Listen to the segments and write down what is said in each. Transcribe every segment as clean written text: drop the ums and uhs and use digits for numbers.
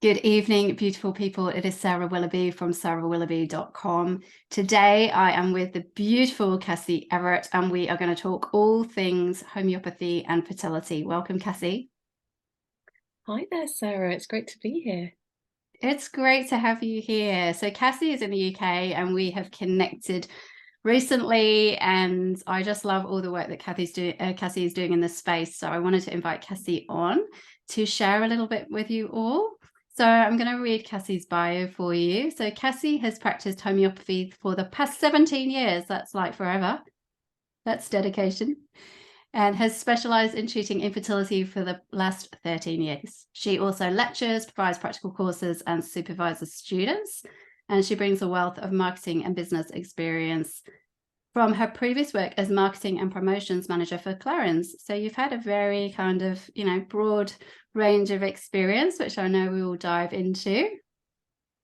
Good evening, beautiful people. It is Sarah Willoughby from sarahwilloughby.com. Today, I am with the beautiful Cassie Everett, and we are going to talk all things homeopathy and fertility. Welcome, Cassie. Hi there, Sarah. It's great to be here. It's great to have you here. So, Cassie is in the UK, and we have connected recently, and I just love all the work that Cassie is doing in this space. So, I wanted to invite Cassie on to share a little bit with you all. So I'm going to read Cassie's bio for you. So Cassie has practiced homeopathy for the past 17 years. That's like forever. That's dedication. And has specialised in treating infertility for the last 13 years. She also lectures, provides practical courses, and supervises students. And she brings a wealth of marketing and business experience from her previous work as marketing and promotions manager for Clarins. So you've had a very kind of, broad range of experience, which I know we will dive into.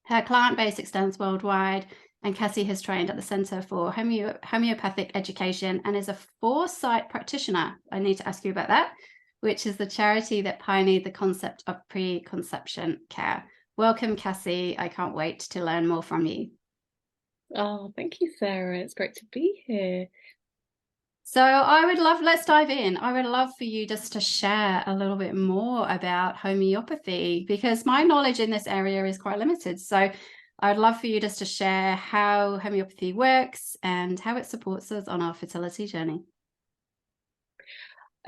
Her client base extends worldwide, and Cassie has trained at the Centre for Homeopathic Education and is a Foresight Practitioner. I need to ask you about that, which is the charity that pioneered the concept of preconception care. Welcome, Cassie. I can't wait to learn more from you. Oh, thank you, Sarah. It's great to be here. So let's dive in. I would love for you just to share a little bit more about homeopathy because my knowledge in this area is quite limited. So I'd love for you just to share how homeopathy works and how it supports us on our fertility journey.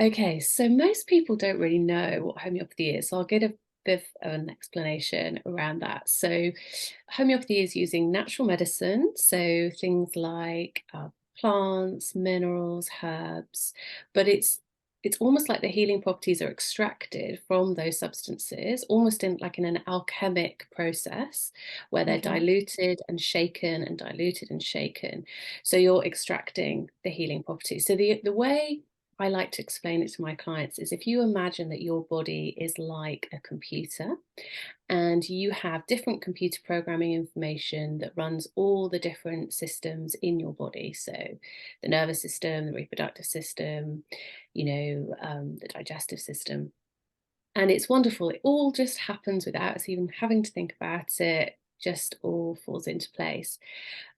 Okay, so most people don't really know what homeopathy is, so I'll get a bit of an explanation around that. So, homeopathy is using natural medicine, so things like plants, minerals, herbs, but it's almost like the healing properties are extracted from those substances, almost in an alchemic process where they're Okay. diluted and shaken and diluted and shaken. So you're extracting the healing properties. So the way I like to explain it to my clients is if you imagine that your body is like a computer and you have different computer programming information that runs all the different systems in your body. So the nervous system, the reproductive system, the digestive system. And it's wonderful. It all just happens without us even having to think about it, just all falls into place.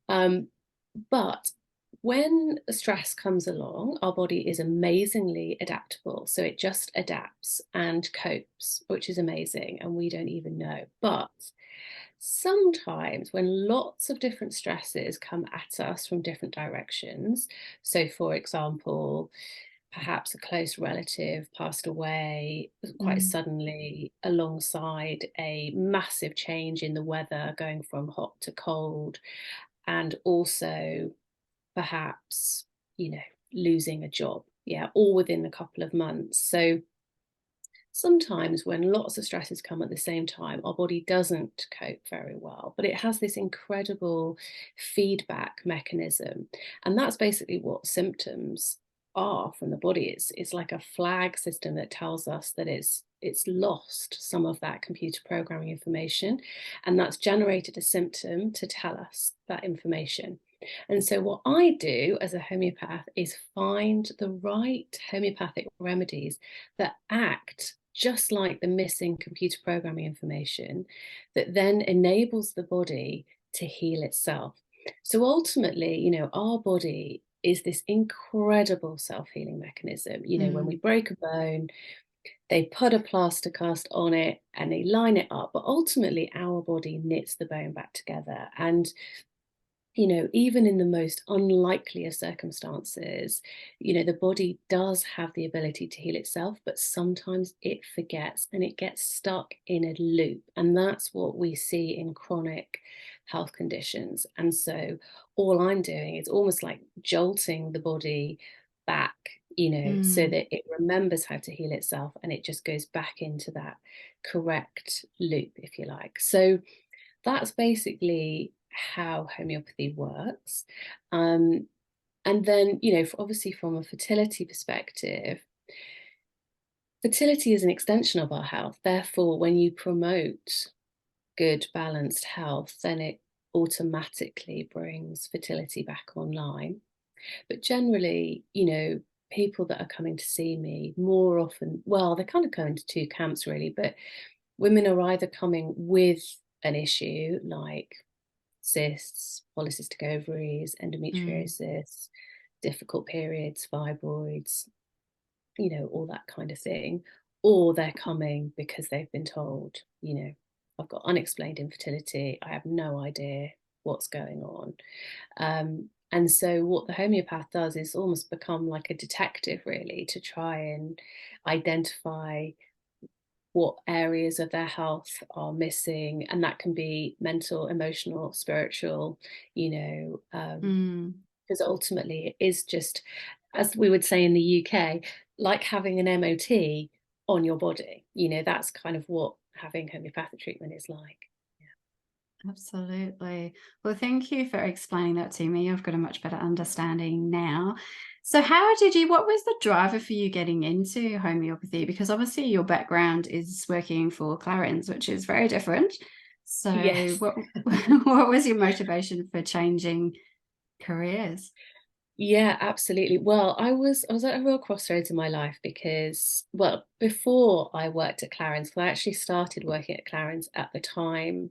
But when stress comes along, our body is amazingly adaptable. So it just adapts and copes, which is amazing. And we don't even know. But sometimes when lots of different stresses come at us from different directions, so for example, perhaps a close relative passed away quite Mm. suddenly alongside a massive change in the weather going from hot to cold, and also perhaps, losing a job. Yeah, all within a couple of months. So sometimes when lots of stresses come at the same time, our body doesn't cope very well, but it has this incredible feedback mechanism. And that's basically what symptoms are from the body. It's like a flag system that tells us that it's lost some of that computer programming information, and that's generated a symptom to tell us that information. And so, what I do as a homeopath is find the right homeopathic remedies that act just like the missing computer programming information that then enables the body to heal itself. So, ultimately, our body is this incredible self-healing mechanism. When we Mm. break a bone, they put a plaster cast on it and they line it up, but ultimately our body knits the bone back together. And even in the most unlikely of circumstances, the body does have the ability to heal itself, but sometimes it forgets and it gets stuck in a loop. And that's what we see in chronic health conditions. And so all I'm doing is almost like jolting the body back, so Mm. that it remembers how to heal itself and it just goes back into that correct loop, if you like. So that's basically how homeopathy works. Um, and then, obviously from a fertility perspective, fertility is an extension of our health. Therefore, when you promote good, balanced health, then it automatically brings fertility back online. But generally, people that are coming to see me more often, well, they kind of go into two camps really, but women are either coming with an issue like cysts, polycystic ovaries, endometriosis, difficult periods, fibroids, all that kind of thing, or they're coming because they've been told, I've got unexplained infertility, I have no idea what's going on. And so what the homeopath does is almost become like a detective, really, to try and identify what areas of their health are missing. And that can be mental, emotional, spiritual, because ultimately it is just, as we would say in the UK, like having an MOT on your body. That's kind of what having homeopathic treatment is like. Absolutely. Well, thank you for explaining that to me. I've got a much better understanding now. So what was the driver for you getting into homeopathy? Because obviously your background is working for Clarins, which is very different. So Yes. what was your motivation for changing careers? Yeah, absolutely. Well, I was at a real crossroads in my life because, well, before I worked at Clarins, I actually started working at Clarins at the time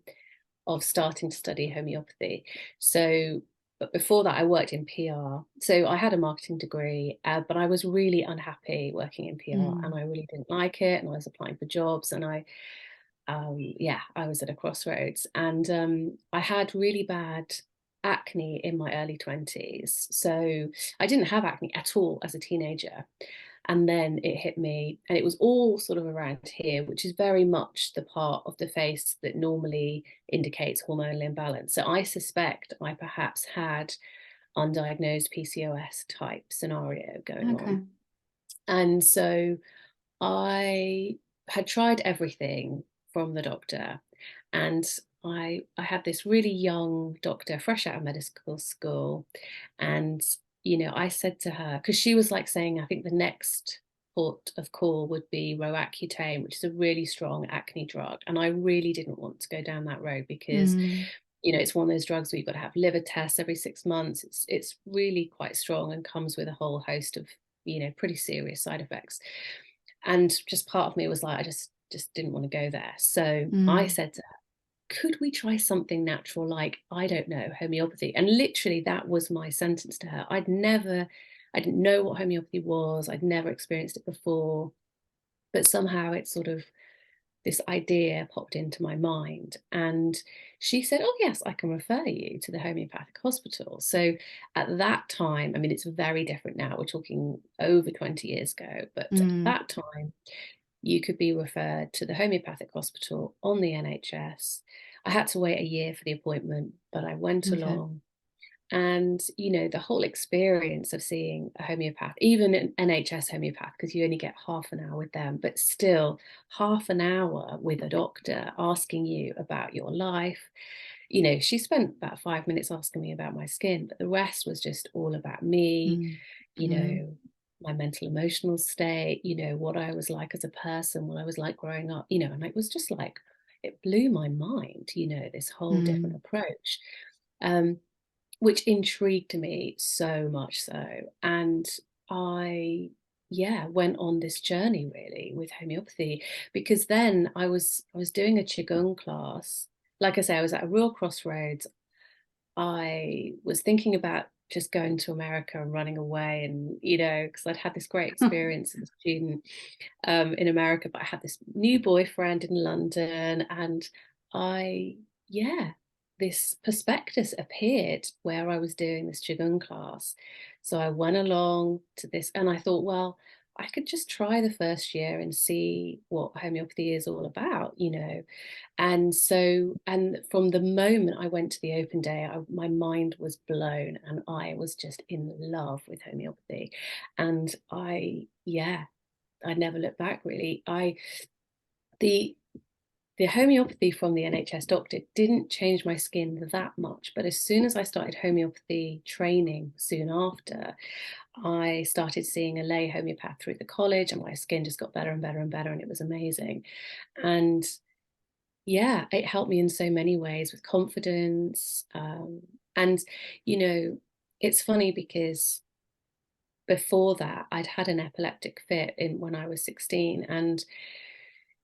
of starting to study homeopathy. So, but before that, I worked in PR. So I had a marketing degree, but I was really unhappy working in PR, and I really didn't like it. And I was applying for jobs, and I was at a crossroads, and I had really bad acne in my early 20s. So I didn't have acne at all as a teenager. And then it hit me, and it was all sort of around here, which is very much the part of the face that normally indicates hormonal imbalance. So I suspect I perhaps had undiagnosed PCOS type scenario going Okay. on. And so I had tried everything from the doctor, and I had this really young doctor, fresh out of medical school, and I said to her, because she was like saying, I think the next port of call would be Roaccutane, which is a really strong acne drug, and I really didn't want to go down that road because it's one of those drugs where you've got to have liver tests every 6 months. It's really quite strong and comes with a whole host of pretty serious side effects. And just part of me was like, I just didn't want to go there. So I said to her, could we try something natural, like, I don't know, homeopathy? And literally that was my sentence to her. I didn't know what homeopathy was. I'd never experienced it before, but somehow it sort of, this idea popped into my mind, and she said, oh yes, I can refer you to the homeopathic hospital. So at that time, I mean, it's very different now, we're talking over 20 years ago, but at that time you could be referred to the homeopathic hospital on the NHS. I had to wait a year for the appointment, but I went Okay. along. And, the whole experience of seeing a homeopath, even an NHS homeopath, because you only get half an hour with them, but still half an hour with a doctor asking you about your life. She spent about 5 minutes asking me about my skin, but the rest was just all about me, my mental emotional state, what I was like as a person, what I was like growing up, and it was just like, it blew my mind, this whole different approach. Which intrigued me so much so. And I, went on this journey really with homeopathy, because then I was doing a Qigong class. Like I say, I was at a real crossroads. I was thinking about just going to America and running away, and because I'd had this great experience as a student in America, but I had this new boyfriend in London, and I, this prospectus appeared where I was doing this Qigong class. So I went along to this, and I thought, well, I could just try the first year and see what homeopathy is all about, And so, and from the moment I went to the open day, my mind was blown, and I was just in love with homeopathy. And I never looked back really. The homeopathy from the NHS doctor didn't change my skin that much, but as soon as I started homeopathy training soon after, I started seeing a lay homeopath through the college, and my skin just got better and better and better, and it was amazing. And it helped me in so many ways with confidence. And it's funny because before that, I'd had an epileptic fit when I was 16, and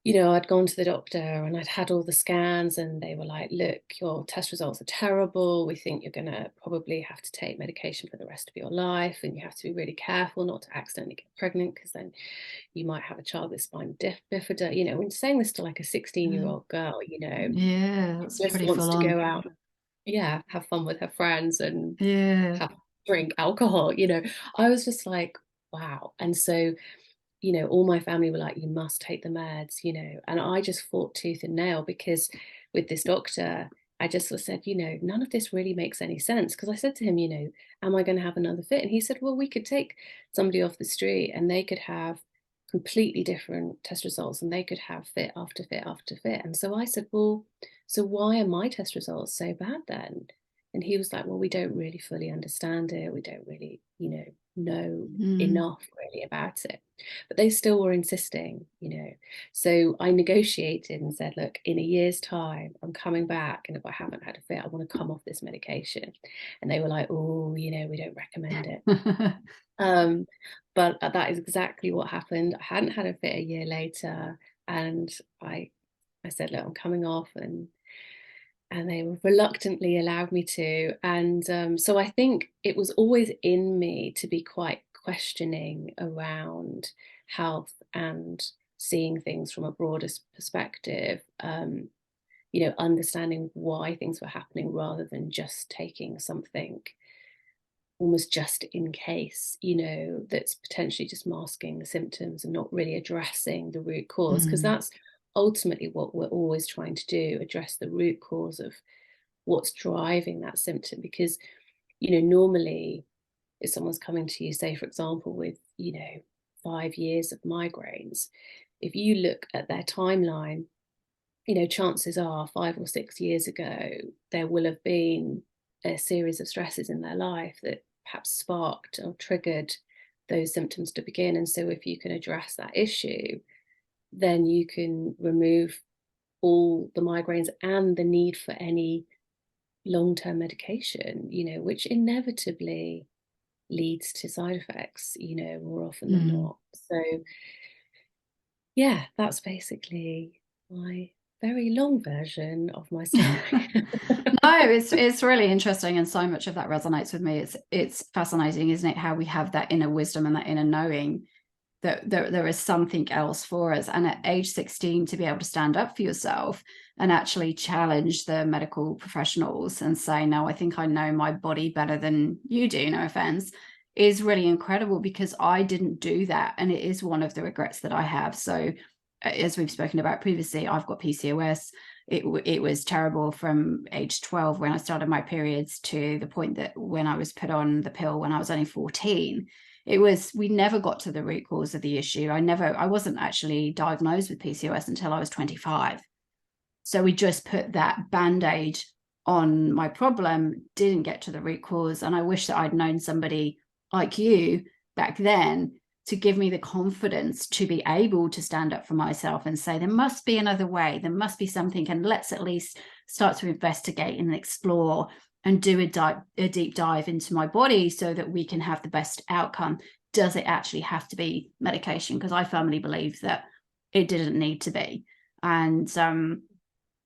I'd gone to the doctor and I'd had all the scans, and they were like, look, your test results are terrible. We think you're going to probably have to take medication for the rest of your life, and you have to be really careful not to accidentally get pregnant, because then you might have a child with spina bifida. When saying this to like a 16-year-old girl, Yeah, that's just pretty wants full to on. go out, yeah, have fun with her friends and Yeah. drink alcohol. I was just like, wow. And so, all my family were like, you must take the meds, and I just fought tooth and nail, because with this doctor, I just sort of said, none of this really makes any sense. Because I said to him, am I going to have another fit? And he said, well, we could take somebody off the street and they could have completely different test results, and they could have fit after fit after fit. And so I said, well, so why are my test results so bad then? And he was like, well, we don't really fully understand it. We don't really, know enough really about it. But they still were insisting. So I negotiated and said, look, in a year's time, I'm coming back, and if I haven't had a fit, I want to come off this medication. And they were like, oh, we don't recommend it. But that is exactly what happened. I hadn't had a fit a year later, and I said, look, I'm coming off, and they reluctantly allowed me to. And so I think it was always in me to be quite questioning around health and seeing things from a broader perspective, understanding why things were happening rather than just taking something almost just in case, that's potentially just masking the symptoms and not really addressing the root cause, because that's ultimately what we're always trying to do, address the root cause of what's driving that symptom. Because normally if someone's coming to you, say for example with 5 years of migraines, if you look at their timeline, chances are 5 or 6 years ago there will have been a series of stresses in their life that perhaps sparked or triggered those symptoms to begin. And so if you can address that issue, then you can remove all the migraines and the need for any long-term medication, which inevitably leads to side effects, more often than not. So yeah, that's basically my very long version of my story. No, it's really interesting, and so much of that resonates with me. It's fascinating, isn't it, how we have that inner wisdom and that inner knowing that there is something else for us. And at age 16, to be able to stand up for yourself and actually challenge the medical professionals and say, no, I think I know my body better than you do, no offense, is really incredible, because I didn't do that. And it is one of the regrets that I have. So as we've spoken about previously, I've got PCOS. It was terrible from age 12 when I started my periods to the point that when I was put on the pill when I was only 14, we never got to the root cause of the issue. I wasn't actually diagnosed with PCOS until I was 25. So we just put that band-aid on my problem, didn't get to the root cause. And I wish that I'd known somebody like you back then to give me the confidence to be able to stand up for myself and say, there must be another way, there must be something, and let's at least start to investigate and explore and do a deep dive into my body so that we can have the best outcome. Does it actually have to be medication? Because I firmly believe that it didn't need to be. And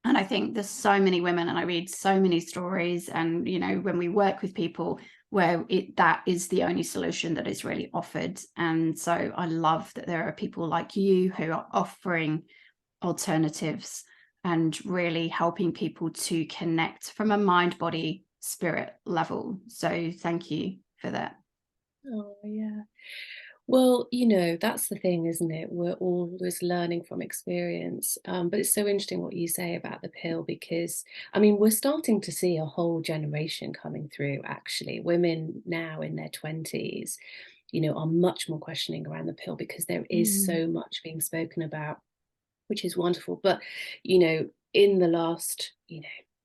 I think there's so many women, and I read so many stories, and when we work with people where that is the only solution that is really offered. And so I love that there are people like you who are offering alternatives and really helping people to connect from a mind, body, spirit level. So thank you for that. Oh yeah. Well, that's the thing, isn't it? We're always learning from experience. But it's so interesting what you say about the pill, because, I mean, we're starting to see a whole generation coming through, actually. Women now in their 20s, are much more questioning around the pill, because there is so much being spoken about, which is wonderful. But, in the last,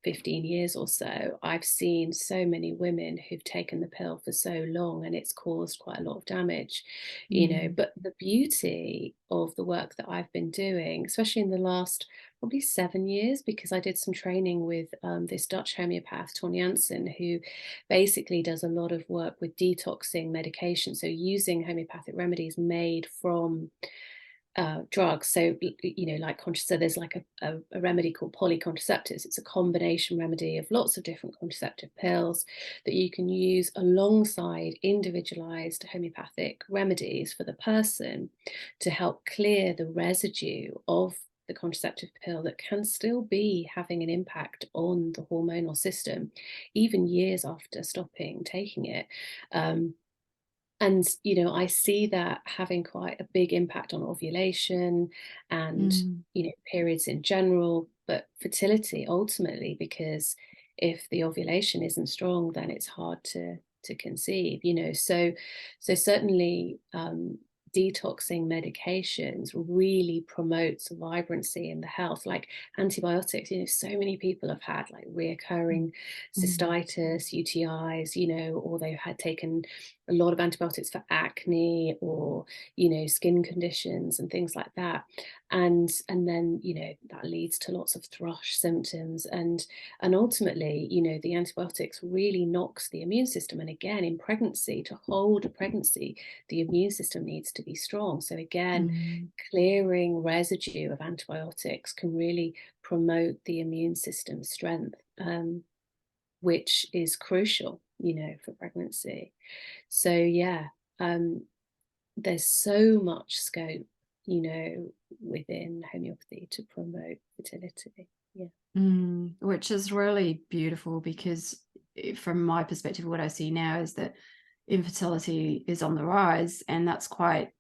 15 years or so, I've seen so many women who've taken the pill for so long, and it's caused quite a lot of damage, but the beauty of the work that I've been doing, especially in the last probably 7 years, because I did some training with this Dutch homeopath, Ton Jansen, who basically does a lot of work with detoxing medication. So using homeopathic remedies made from drugs. So, like so there's like a remedy called polycontractives. It's a combination remedy of lots of different contraceptive pills that you can use alongside individualized homeopathic remedies for the person to help clear the residue of the contraceptive pill that can still be having an impact on the hormonal system, even years after stopping taking it. And, I see that having quite a big impact on ovulation and, periods in general, but fertility ultimately, because if the ovulation isn't strong, then it's hard to conceive, So certainly detoxing medications really promotes vibrancy in the health, like antibiotics. So many people have had like reoccurring cystitis, UTIs, or they've had taken a lot of antibiotics for acne or skin conditions and things like that, and then that leads to lots of thrush symptoms, and ultimately the antibiotics really knocks the immune system. And again, in pregnancy, to hold a pregnancy, the immune system needs to be strong. So again, clearing residue of antibiotics can really promote the immune system strength, which is crucial for pregnancy. So yeah, there's so much scope within homeopathy to promote fertility. Which is really beautiful, because from my perspective, what I see now is that infertility is on the rise, and that's quite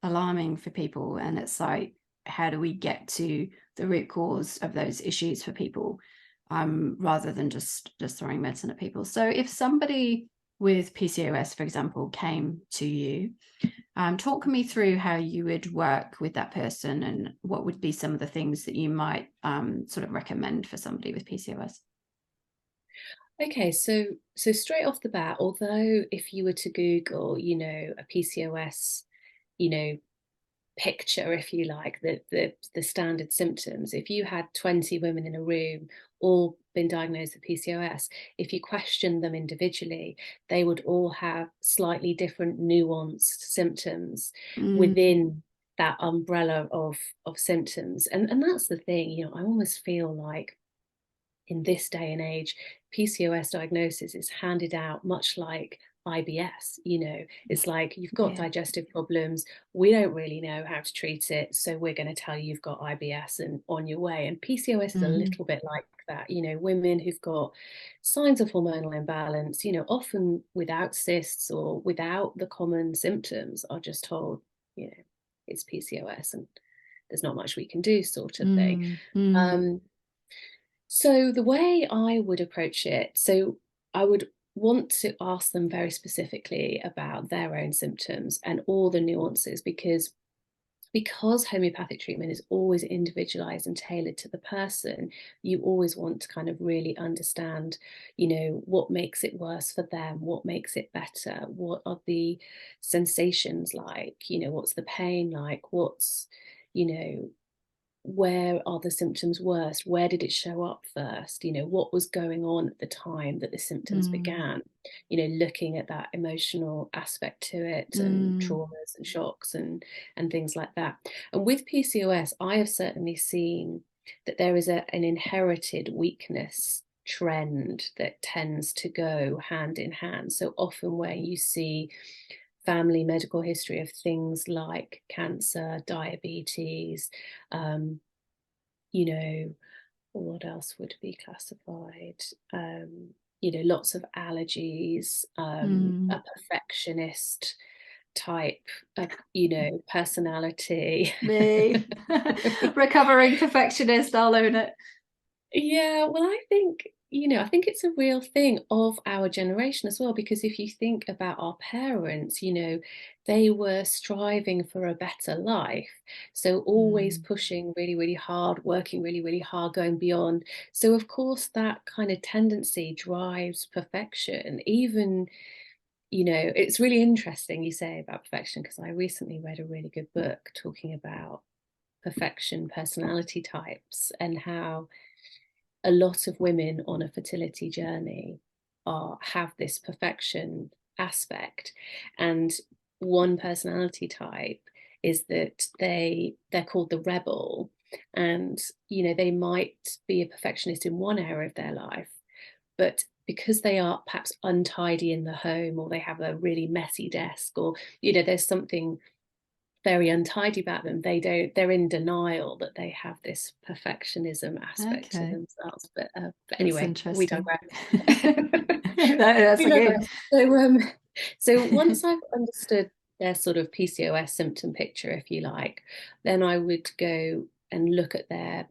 alarming for people. And it's like, how do we get to the root cause of those issues for people, rather than just throwing medicine at people? So if somebody with PCOS, for example, came to you, talk me through how you would work with that person, and what would be some of the things that you might sort of recommend for somebody with PCOS. Okay, so straight off the bat, although if you were to Google, a PCOS, picture, if you like, the standard symptoms, if you had 20 women in a room all been diagnosed with PCOS, if you question them individually, they would all have slightly different nuanced symptoms within that umbrella of symptoms. And that's the thing, I almost feel like in this day and age, PCOS diagnosis is handed out much like IBS. It's like, you've got digestive problems, we don't really know how to treat it, so we're going to tell you you've got IBS and on your way. And PCOS is a little bit like that. Women who've got signs of hormonal imbalance, often without cysts or without the common symptoms, are just told, it's PCOS and there's not much we can do, sort of thing. So the way I would approach it, so I would want to ask them very specifically about their own symptoms and all the nuances, because homeopathic treatment is always individualized and tailored to the person. You always want to kind of really understand, what makes it worse for them, what makes it better, what are the sensations like, what's the pain like, what's, where are the symptoms worst? Where did it show up first? What was going on at the time that the symptoms began? Looking at that emotional aspect to it, and traumas and shocks and things like that. And with PCOS, I have certainly seen that there is an inherited weakness trend that tends to go hand in hand. So often where you see family medical history of things like cancer, diabetes, what else would be classified? Lots of allergies, a perfectionist type of, personality. Me. Recovering perfectionist, I'll own it. Yeah, well, I think it's a real thing of our generation as well, because if you think about our parents, they were striving for a better life. So always pushing really, really hard, working really, really hard, going beyond. So of course, that kind of tendency drives perfection. Even, it's really interesting you say about perfection, because I recently read a really good book talking about perfection personality types, and how a lot of women on a fertility journey have this perfection aspect. And one personality type is that they're called the rebel, and they might be a perfectionist in one area of their life, but because they are perhaps untidy in the home, or they have a really messy desk, or there's something very untidy about them, they're in denial that they have this perfectionism aspect to themselves. But anyway, we digress. That's We digress. So once I've understood their sort of PCOS symptom picture, if you like, then I would go and look at their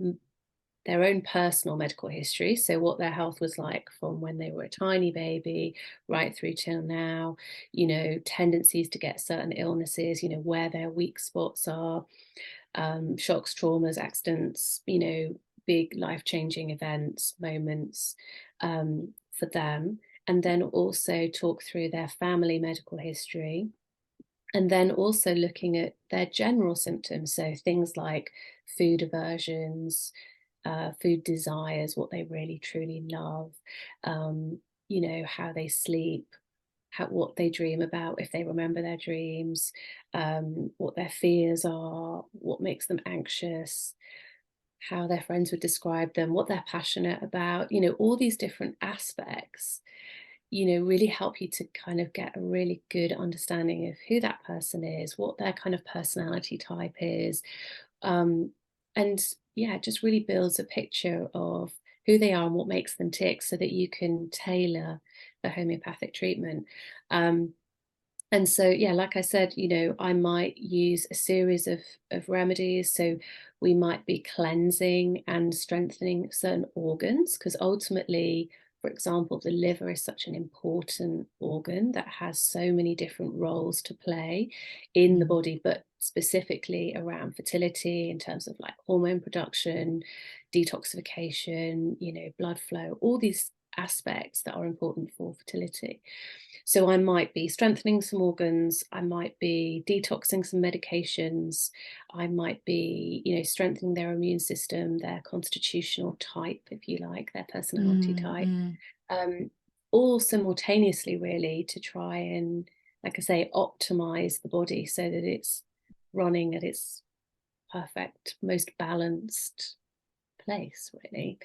own personal medical history. So what their health was like from when they were a tiny baby right through till now, tendencies to get certain illnesses, where their weak spots are, shocks, traumas, accidents, big life-changing events, moments for them. And then also talk through their family medical history. And then also looking at their general symptoms. So things like food aversions, food desires, what they really truly love, how they sleep, what they dream about, if they remember their dreams, what their fears are, what makes them anxious, how their friends would describe them, what they're passionate about, all these different aspects, really help you to kind of get a really good understanding of who that person is, what their kind of personality type is. And yeah, it just really builds a picture of who they are and what makes them tick, so that you can tailor the homeopathic treatment. And so, yeah, like I said, I might use a series of remedies. So we might be cleansing and strengthening certain organs, because ultimately, for example, the liver is such an important organ that has so many different roles to play in the body, but specifically around fertility in terms of like hormone production, detoxification, blood flow, all these aspects that are important for fertility. So I might be strengthening some organs, I might be detoxing some medications, I might be, strengthening their immune system, their constitutional type, if you like, their personality type, all simultaneously, really, to try and, like I say, optimize the body so that it's running at its perfect, most balanced place, really.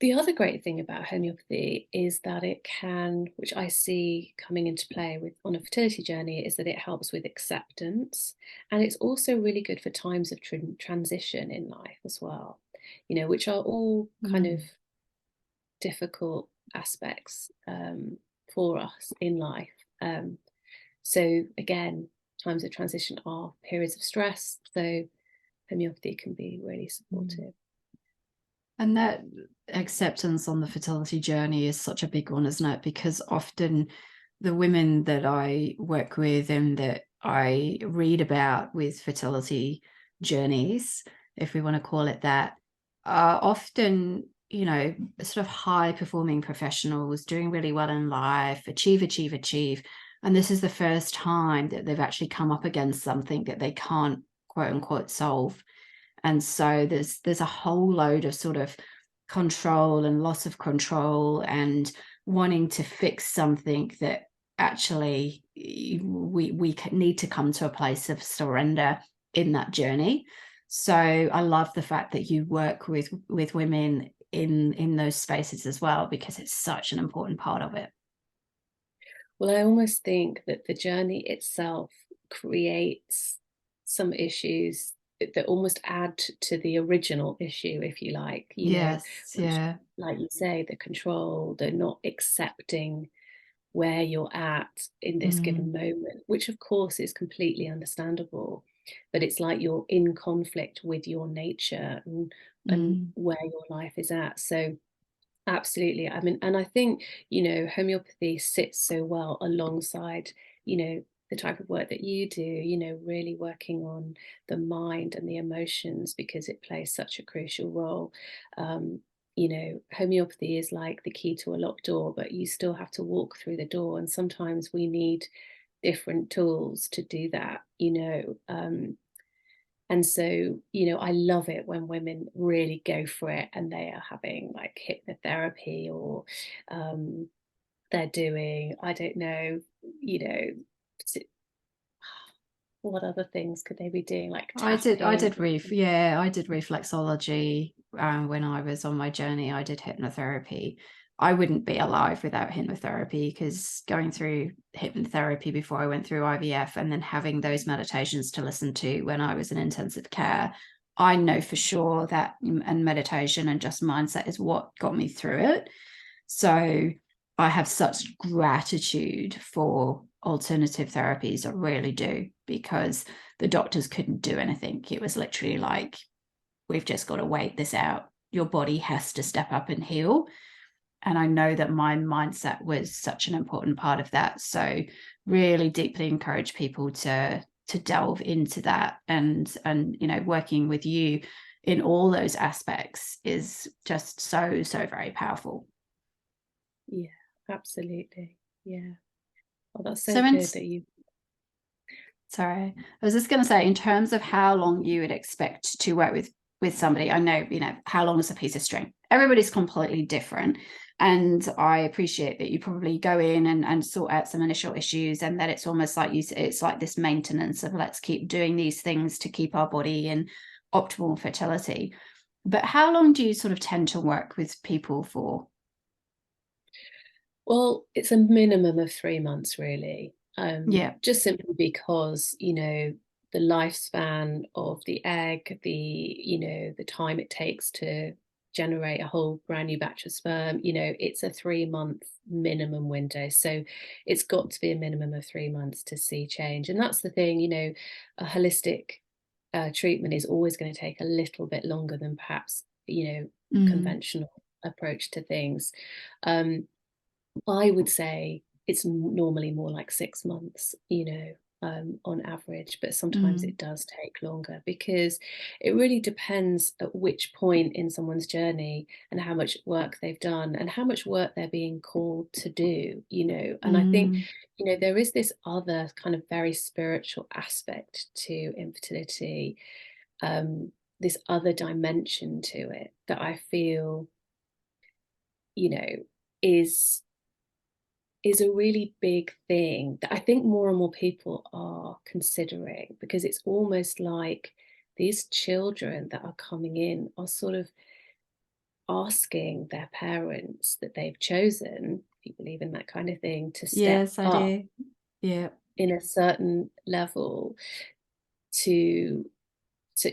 The other great thing about homeopathy is that it can, which I see coming into play on a fertility journey, is that it helps with acceptance, and it's also really good for times of transition in life as well, which are all kind of difficult aspects for us in life. So again, times of transition are periods of stress, so homeopathy can be really supportive. And that acceptance on the fertility journey is such a big one, isn't it? Because often the women that I work with and that I read about with fertility journeys, if we want to call it that, are often, sort of high performing professionals doing really well in life, achieve. And this is the first time that they've actually come up against something that they can't, quote unquote, solve. And so there's a whole load of sort of control and loss of control and wanting to fix something that actually we need to come to a place of surrender in that journey. So I love the fact that you work with women in those spaces as well, because it's such an important part of it. Well, I almost think that the journey itself creates some issues that almost add to the original issue, if you like, which, like you say, the control, the not accepting where you're at in this given moment, which of course is completely understandable, but it's like you're in conflict with your nature and where your life is at. So absolutely. I mean, and I think, homeopathy sits so well alongside, the type of work that you do, really working on the mind and the emotions, because it plays such a crucial role. Homeopathy is like the key to a locked door, but you still have to walk through the door. And sometimes we need different tools to do that. And so, I love it when women really go for it and they are having like hypnotherapy, or they're doing, I don't know, what other things could they be doing, like I did tapping? I did reflexology when I was on my journey. I did hypnotherapy. I wouldn't be alive without hypnotherapy, because going through hypnotherapy before I went through IVF, and then having those meditations to listen to when I was in intensive care, I know for sure that, and meditation and just mindset is what got me through it. So I have such gratitude for alternative therapies. I really do, because the doctors couldn't do anything. It was literally like, we've just got to wait this out. Your body has to step up and heal. And I know that my mindset was such an important part of that. So really deeply encourage people to delve into that, and working with you in all those aspects is just so very powerful. Yeah, absolutely. Yeah. Oh, that's so So in good that you. Sorry, I was just going to say, in terms of how long you would expect to work with somebody, I know, how long is a piece of string? Everybody's completely different. And I appreciate that you probably go in and sort out some initial issues, and that it's almost like it's like this maintenance of, let's keep doing these things to keep our body in optimal fertility. But how long do you sort of tend to work with people for? Well, it's a minimum of 3 months, really. Yeah. Just simply because, the lifespan of the egg, the time it takes to generate a whole brand new batch of sperm, it's a 3 month minimum window. So it's got to be a minimum of 3 months to see change. And that's the thing, a holistic treatment is always going to take a little bit longer than perhaps, Mm, conventional approach to things. Um, I would say it's normally more like 6 months, on average, but sometimes mm, it does take longer, because it really depends at which point in someone's journey and how much work they've done and how much work they're being called to do, And I think, mm, there is this other kind of very spiritual aspect to infertility, this other dimension to it that I feel, you know, is a really big thing that I think more and more people are considering, because it's almost like these children that are coming in are sort of asking their parents that they've chosen, if you believe in that kind of thing, to step yes, I up do. Yeah. in a certain level to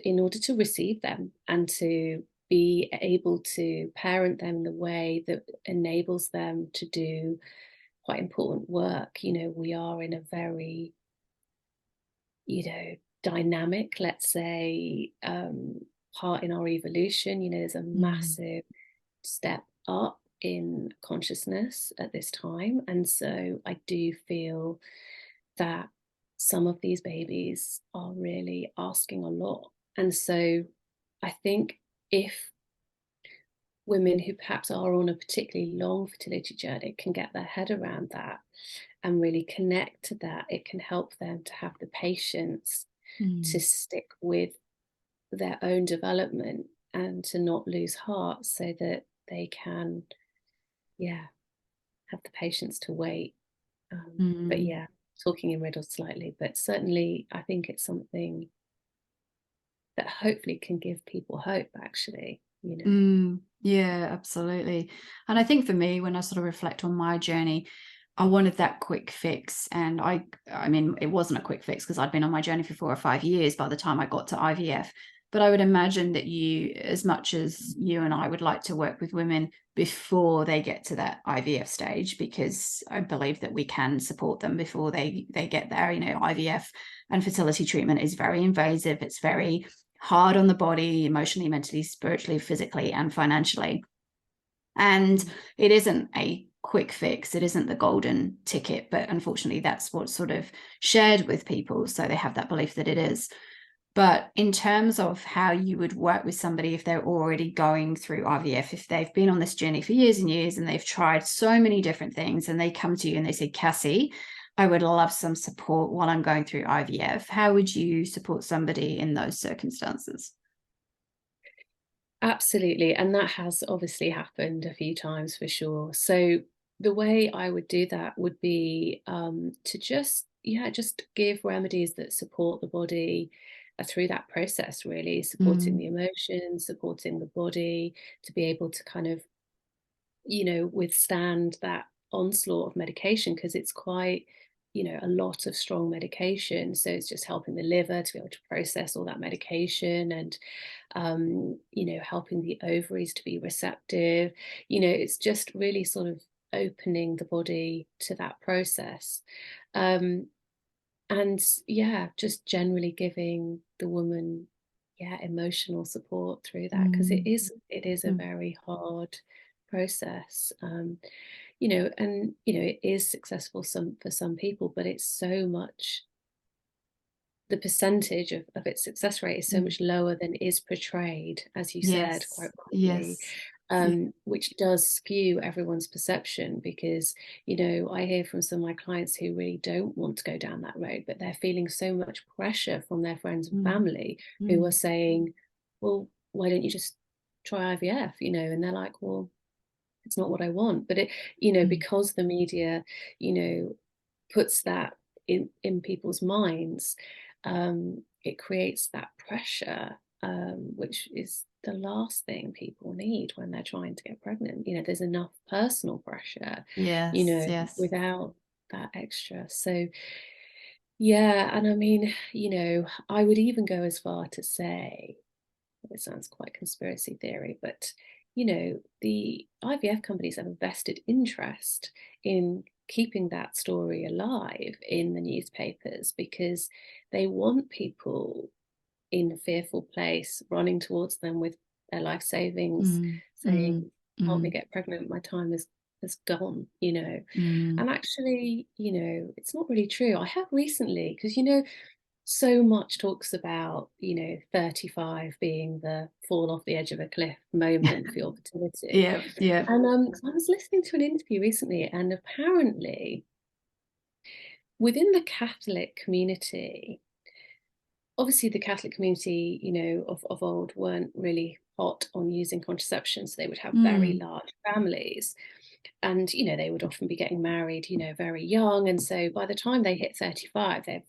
in order to receive them and to be able to parent them in the way that enables them to do quite important work. We are in a very, dynamic, let's say, part in our evolution. There's a Mm, massive step up in consciousness at this time. And so I do feel that some of these babies are really asking a lot. And so I think if women who perhaps are on a particularly long fertility journey can get their head around that and really connect to that, it can help them to have the patience to mm, stick with their own development and to not lose heart, so that they can, yeah, have the patience to wait. But mm. yeah, talking in riddles slightly, but certainly I think it's something that hopefully can give people hope, actually. Yeah, absolutely. And I think for me, when I sort of reflect on my journey, I wanted that quick fix. And I mean, it wasn't a quick fix, because I'd been on my journey for 4 or 5 years by the time I got to IVF. But I would imagine that you, as much as you and I would like to work with women before they get to that IVF stage, because I believe that we can support them before they get there. IVF and fertility treatment is very invasive. It's very hard on the body, emotionally, mentally, spiritually, physically, and financially. And it isn't a quick fix. It isn't the golden ticket, but unfortunately, that's what's sort of shared with people. So they have that belief that it is. But in terms of how you would work with somebody if they're already going through IVF, if they've been on this journey for years and years and they've tried so many different things, and they come to you and they say, Cassie, I would love some support while I'm going through IVF. How would you support somebody in those circumstances? Absolutely. And that has obviously happened a few times for sure. So the way I would do that would be to just just give remedies that support the body through that process, really supporting the emotions, supporting the body to be able to kind of, withstand that onslaught of medication, because it's quite, a lot of strong medication. So it's just helping the liver to be able to process all that medication, and helping the ovaries to be receptive. It's just really sort of opening the body to that process. And just generally giving the woman emotional support through that, because it is a very hard process. It is successful for some people, but it's so much, the percentage of its success rate is so much lower than is portrayed, as you said quite rightly. Which does skew everyone's perception, because I hear from some of my clients who really don't want to go down that road, but they're feeling so much pressure from their friends and family who are saying, well, why don't you just try IVF, and they're like, well, it's not what I want. But it, because the media, puts that in people's minds, it creates that pressure, which is the last thing people need when they're trying to get pregnant. There's enough personal pressure, without that extra. So and I mean, I would even go as far to say, it sounds quite conspiracy theory, but the IVF companies have a vested interest in keeping that story alive in the newspapers, because they want people in a fearful place running towards them with their life savings, saying, help me get pregnant, my time is gone, and actually, it's not really true. I have recently, because so much talks about 35 being the fall off the edge of a cliff moment for your fertility. And I was listening to an interview recently, and apparently within the Catholic community, obviously the Catholic community, of old weren't really hot on using contraception, so they would have very large families, and they would often be getting married very young, and so by the time they hit 35, they're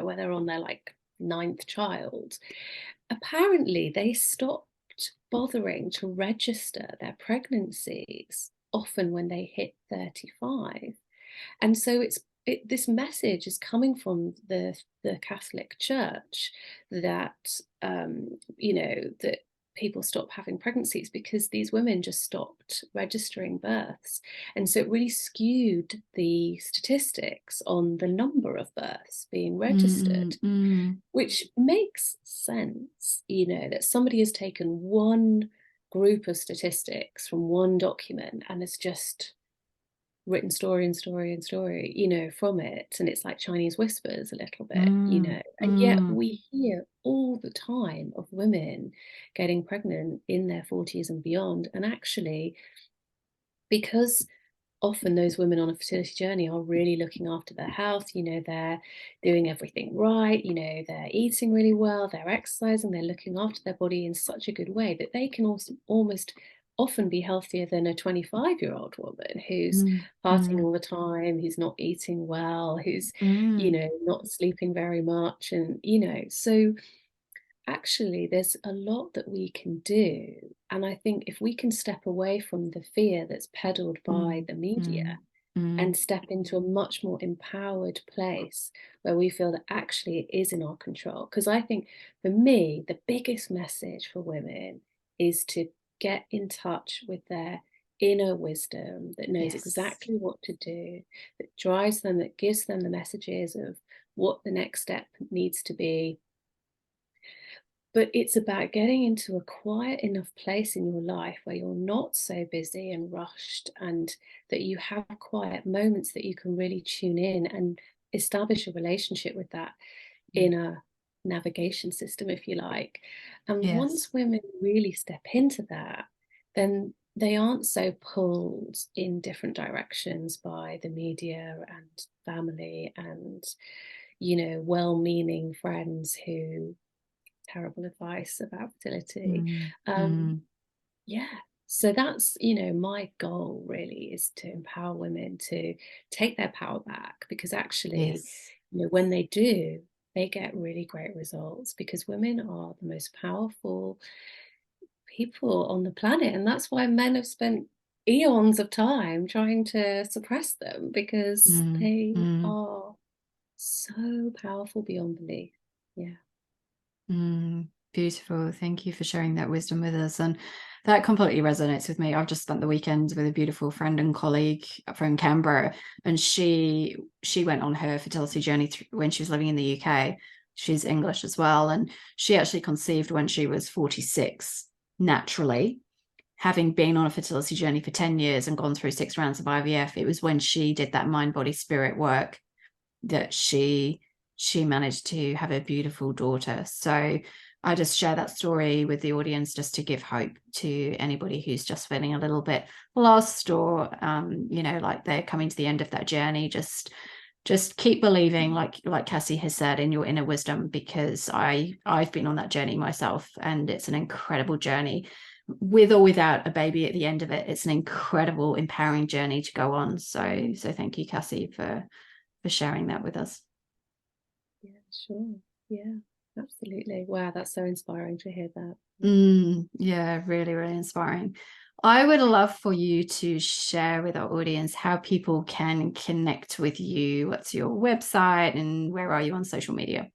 when they're on their like 9th child, apparently they stopped bothering to register their pregnancies often when they hit 35. And so this message is coming from the Catholic Church that that people stop having pregnancies because these women just stopped registering births. And so it really skewed the statistics on the number of births being registered, which makes sense, that somebody has taken one group of statistics from one document and has just written story and story and story, from it. And it's like Chinese whispers a little bit, and yet we hear all the time of women getting pregnant in their 40s and beyond. And actually, because often those women on a fertility journey are really looking after their health, they're doing everything right, they're eating really well, they're exercising, they're looking after their body in such a good way that they can also almost often be healthier than a 25-year-old woman who's partying all the time, who's not eating well, who's not sleeping very much. And so actually there's a lot that we can do. And I think if we can step away from the fear that's peddled by the media and step into a much more empowered place where we feel that actually it is in our control. Because I think for me, the biggest message for women is to get in touch with their inner wisdom that knows exactly what to do, that drives them, that gives them the messages of what the next step needs to be. But it's about getting into a quiet enough place in your life where you're not so busy and rushed, and that you have quiet moments that you can really tune in and establish a relationship with that inner navigation system, if you like. And once women really step into that, then they aren't so pulled in different directions by the media and family and well-meaning friends who terrible advice about fertility. So that's my goal really, is to empower women to take their power back, because actually when they do, they get really great results, because women are the most powerful people on the planet, and that's why men have spent eons of time trying to suppress them, because they are so powerful beyond belief. Beautiful. Thank you for sharing that wisdom with us. And that completely resonates with me. I've just spent the weekend with a beautiful friend and colleague from Canberra, and she went on her fertility journey when she was living in the UK. She's English as well, and she actually conceived when she was 46 naturally, having been on a fertility journey for 10 years and gone through 6 rounds of IVF. It was when she did that mind, body, spirit work that she managed to have a beautiful daughter. So I just share that story with the audience just to give hope to anybody who's just feeling a little bit lost, or like they're coming to the end of that journey. Just keep believing, like Cassie has said, in your inner wisdom, because I've been on that journey myself, and it's an incredible journey. With or without a baby at the end of it, it's an incredible, empowering journey to go on. So thank you, Cassie, for sharing that with us. Yeah, sure. Yeah, absolutely. Wow, that's so inspiring to hear that. Yeah, really, really inspiring. I would love for you to share with our audience how people can connect with you. What's your website, and where are you on social media?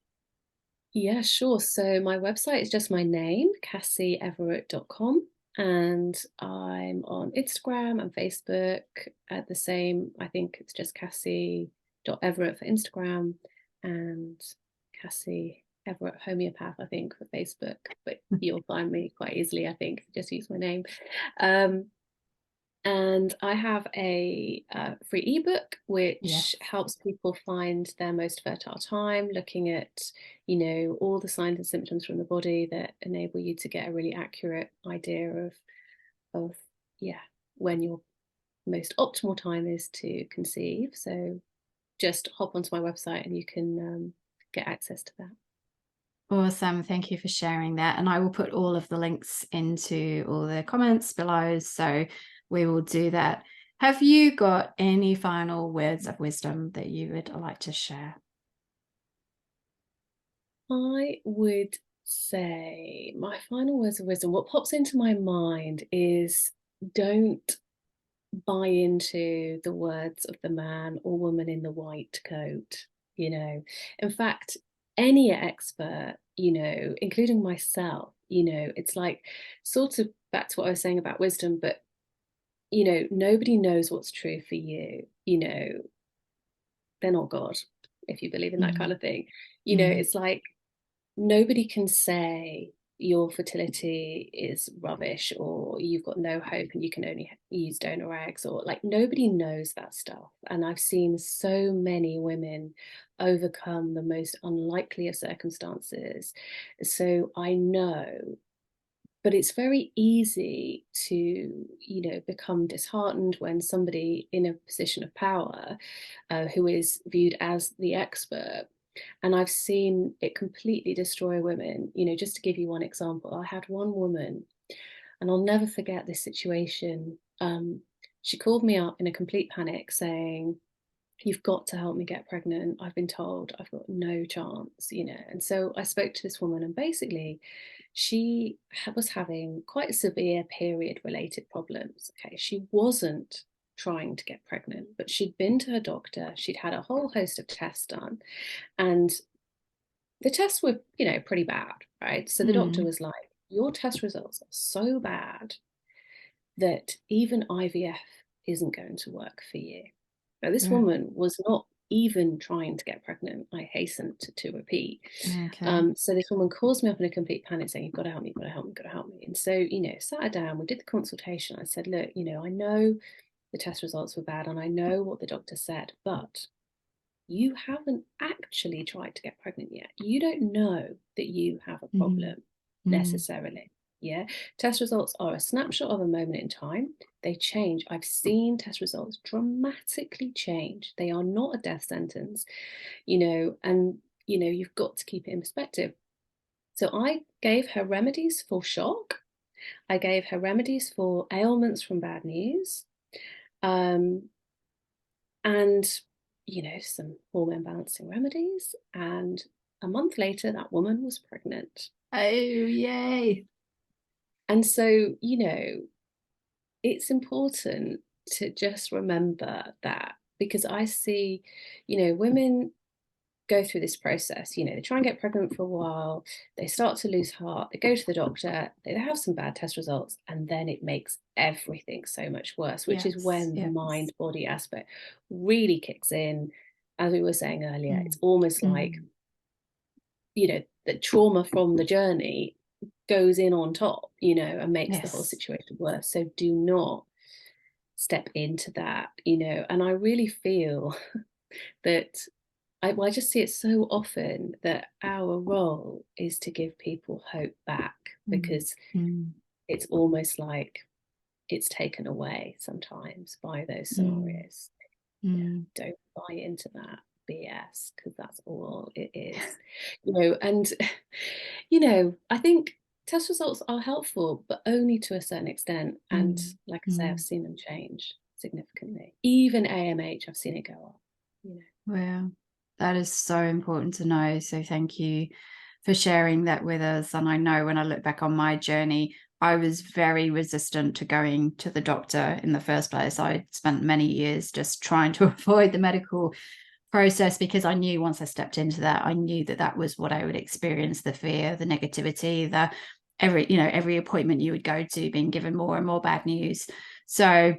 Yeah, sure. So my website is just my name, cassieeverett.com. And I'm on Instagram and Facebook at the same. I think it's just Cassie.Everett for Instagram, and Cassie Everett Homeopath, I think, for Facebook. But you'll find me quite easily, I think. Just use my name. And I have a free ebook which helps people find their most fertile time, looking at, all the signs and symptoms from the body that enable you to get a really accurate idea of when your most optimal time is to conceive. So just hop onto my website and you can get access to that. Awesome. Thank you for sharing that. And I will put all of the links into all the comments below. So we will do that. Have you got any final words of wisdom that you would like to share? I would say my final words of wisdom, what pops into my mind is, don't buy into the words of the man or woman in the white coat. In fact, any expert, including myself, it's like, sort of back to what I was saying about wisdom, but nobody knows what's true for you. They're not God, if you believe in that kind of thing. It's like, nobody can say your fertility is rubbish, or you've got no hope and you can only use donor eggs, or like, nobody knows that stuff. And I've seen so many women overcome the most unlikely of circumstances. So I know, but it's very easy to become disheartened when somebody in a position of power, who is viewed as the expert, and I've seen it completely destroy women. Just to give you one example, I had one woman, and I'll never forget this situation. She called me up in a complete panic saying, "You've got to help me get pregnant. I've been told I've got no chance," And so I spoke to this woman, and basically she was having quite severe period related problems. Okay, she wasn't trying to get pregnant, but she'd been to her doctor, she'd had a whole host of tests done, and the tests were, pretty bad, right? So the doctor was like, "Your test results are so bad that even IVF isn't going to work for you." Now, this woman was not even trying to get pregnant, I hasten to repeat. Okay. So this woman calls me up in a complete panic saying, "You've got to help me, you've got to help me, you've got to help me." And so, sat her down, we did the consultation. I said, "Look, I know the test results were bad and I know what the doctor said, but you haven't actually tried to get pregnant yet. You don't know that you have a problem necessarily. Yeah. Test results are a snapshot of a moment in time. They change. I've seen test results dramatically change. They are not a death sentence, and you've got to keep it in perspective." So I gave her remedies for shock. I gave her remedies for ailments from bad news. And some hormone balancing remedies, and a month later that woman was pregnant. Oh, yay. And so, it's important to just remember that, because I see, women go through this process, they try and get pregnant for a while, they start to lose heart, they go to the doctor, they have some bad test results, and then it makes everything so much worse, which is when the mind body aspect really kicks in. As we were saying earlier, it's almost like, the trauma from the journey goes in on top, and makes the whole situation worse. So do not step into that, and I really feel that I just see it so often that our role is to give people hope back, because it's almost like it's taken away sometimes by those scenarios. Don't buy into that BS, because that's all it is. And I think test results are helpful, but only to a certain extent. And like I say, I've seen them change significantly. Even AMH, I've seen it go up. Wow, that is so important to know. So thank you for sharing that with us. And I know when I look back on my journey, I was very resistant to going to the doctor in the first place. I spent many years just trying to avoid the medical process, because I knew once I stepped into that, I knew that that was what I would experience: the fear, the negativity, every appointment you would go to being given more and more bad news. So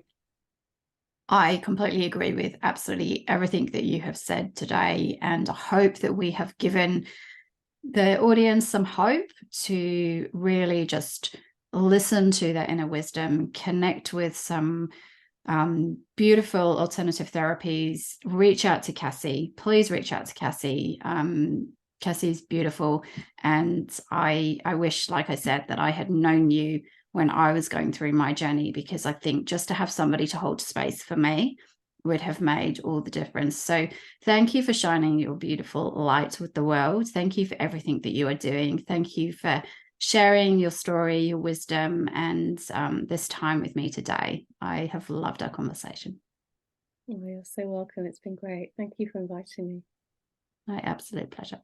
I completely agree with absolutely everything that you have said today, and I hope that we have given the audience some hope to really just listen to their inner wisdom, connect with some beautiful alternative therapies. Reach out to Cassie. Please reach out to Cassie. Cassie's beautiful, and I wish, like I said, that I had known you when I was going through my journey, because I think just to have somebody to hold space for me would have made all the difference. So thank you for shining your beautiful light with the world. Thank you for everything that you are doing. Thank you for sharing your story, your wisdom, and this time with me today. I have loved our conversation. Oh, you're so welcome. It's been great. Thank you for inviting me. My absolute pleasure.